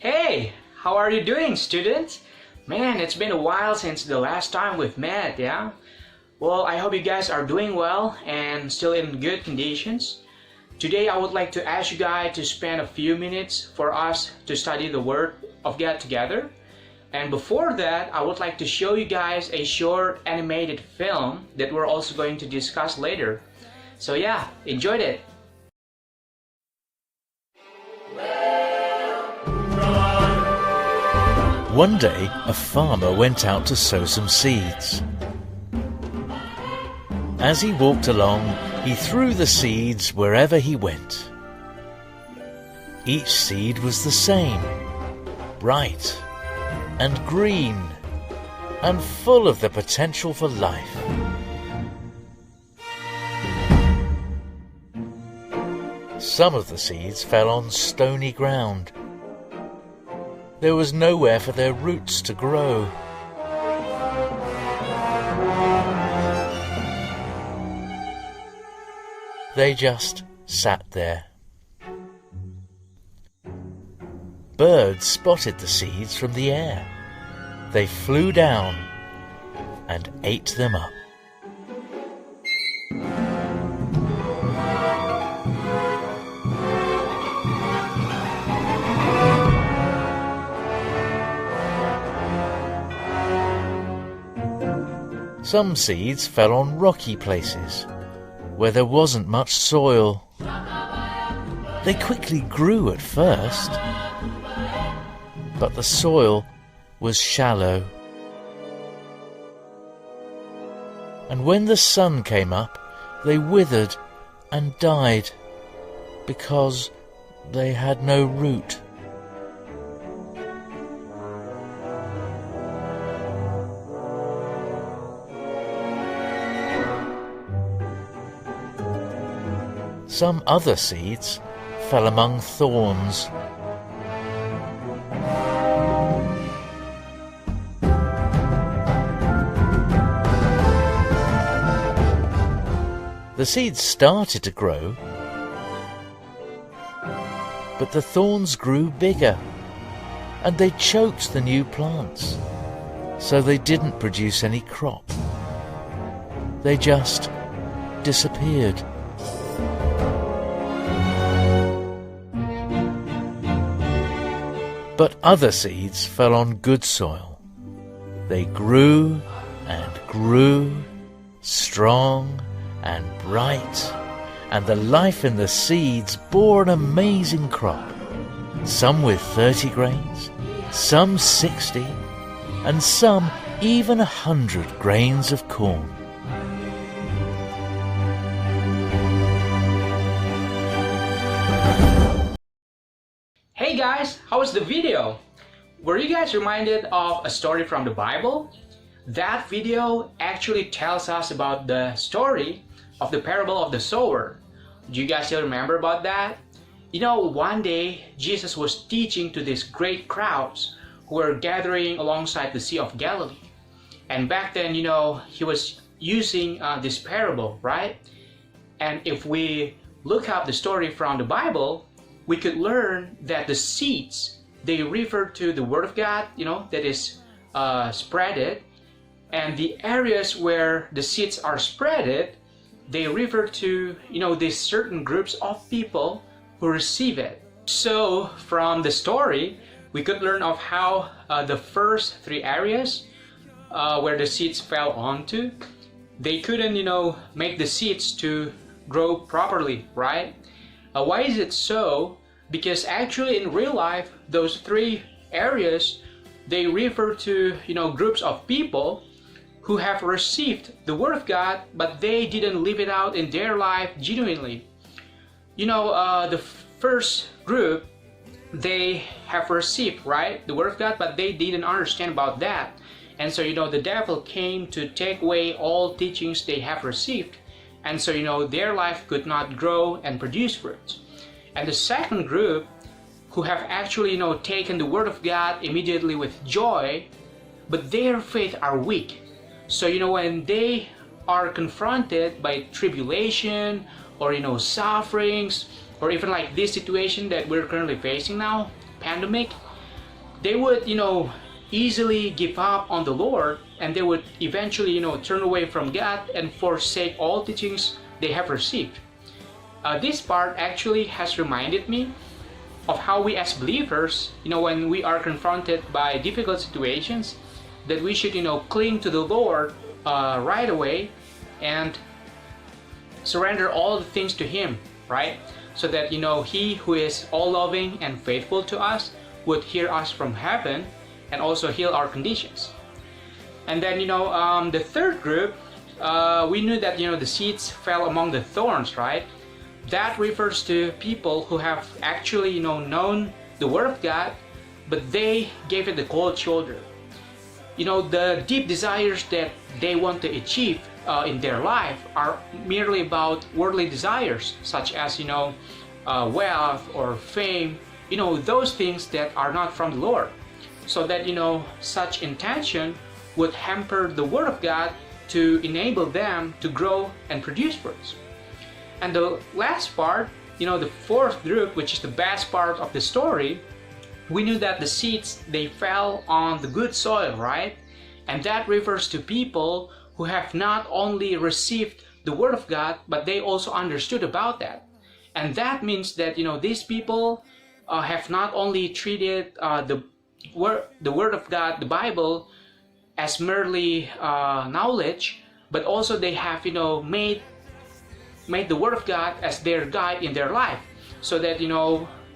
Hey, how are you doing, students? Man, it's been a while since the last time we've met, yeah? Well, I hope you guys are doing well and still in good conditions. Today, I would like to ask you guys to spend a few minutes for us to study the Word of God together. And before that, I would like to show you guys a short animated film that we're also going to discuss later. So yeah, enjoy it! One day, a farmer went out to sow some seeds. As he walked along, he threw the seeds wherever he went. Each seed was the same, bright and green and full of the potential for life. Some of the seeds fell on stony ground. There was nowhere for their roots to grow. They just sat there. Birds spotted the seeds from the air. They flew down and ate them up. Some seeds fell on rocky places, where there wasn't much soil. They quickly grew at first, but the soil was shallow. And when the sun came up, they withered and died because they had no root. Some other seeds fell among thorns. The seeds started to grow, but the thorns grew bigger and they choked the new plants, so they didn't produce any crop. They just disappeared. But other seeds fell on good soil. They grew and grew, strong and bright, and the life in the seeds bore an amazing crop, some with 30 grains, some 60, and some even 100 grains of corn. Hey guys, how was the video? Were you guys reminded of a story from the Bible? That video actually tells us about the story of the parable of the sower. Do you guys still remember about that? You know, one day Jesus was teaching to these great crowds who were gathering alongside the Sea of Galilee. And back then, you know, he was using this parable, right? And if we look up the story from the Bible, we could learn that the seeds, they refer to the Word of God, you know, that is spreaded. And the areas where the seeds are spreaded, they refer to, you know, these certain groups of people who receive it. So from the story, we could learn of how the first three areas where the seeds fell onto, they couldn't, you know, make the seeds to grow properly, right? Why is it so? Because actually in real life, those three areas, they refer to, you know, groups of people who have received the Word of God, but they didn't live it out in their life genuinely. You know, the first group, they have received, right, the Word of God, but they didn't understand about that. And so, you know, the devil came to take away all teachings they have received. And so, you know, their life could not grow and produce fruit. And the second group, who have actually, you know, taken the Word of God immediately with joy, but their faith are weak. So, you know, when they are confronted by tribulation or, you know, sufferings, or even like this situation that we're currently facing now, pandemic, they would, easily give up on the Lord, and they would eventually, turn away from God and forsake all teachings they have received. This part actually has reminded me of how we as believers, when we are confronted by difficult situations, that we should, cling to the Lord right away and surrender all the things to Him, right? So that, He who is all loving and faithful to us would hear us from heaven and also heal our conditions. And then, the third group, we knew that, the seeds fell among the thorns, right? That refers to people who have actually, known the Word of God, but they gave it the cold shoulder. The deep desires that they want to achieve in their life are merely about worldly desires, such as, wealth or fame, those things that are not from the Lord. So that, such intention would hamper the Word of God to enable them to grow and produce fruits. And the last part, the fourth group, which is the best part of the story, we knew that the seeds, they fell on the good soil, right? And that refers to people who have not only received the Word of God, but they also understood about that. And that means that, these people have not only treated the Word of God, the Bible, as merely knowledge, but also they have, made the Word of God as their guide in their life, so that,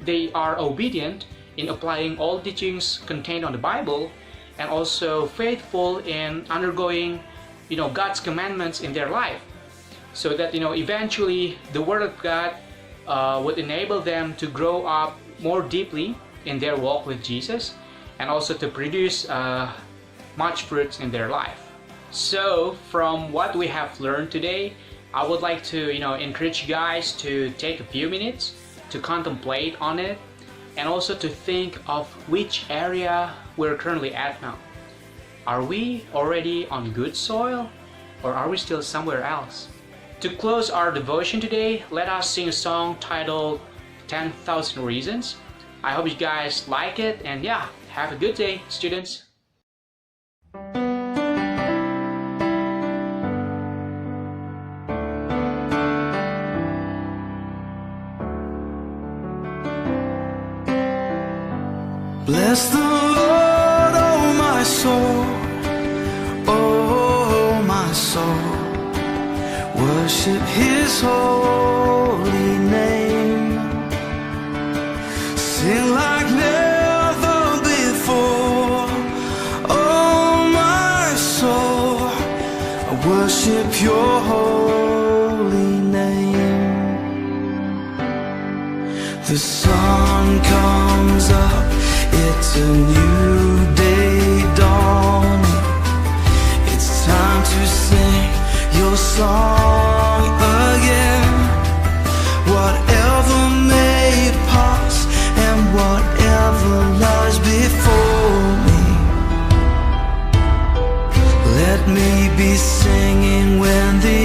they are obedient in applying all teachings contained on the Bible, and also faithful in undergoing, God's commandments in their life, so that, eventually the Word of God would enable them to grow up more deeply in their walk with Jesus, and also to produce much fruits in their life. So from what we have learned today, I would like to, encourage you guys to take a few minutes to contemplate on it, and also to think of which area we're currently at now. Are we already on good soil, or are we still somewhere else? To close our devotion today, let us sing a song titled 10,000 Reasons. I hope you guys like it, and yeah, have a good day, students. Bless the Lord, oh my soul, oh my soul. Worship His holy name. Sing like never before, oh my soul. I worship Your holy name. The sun comes up, it's a new day dawning. It's time to sing Your song again. Whatever may pass and whatever lies before me, let me be singing when the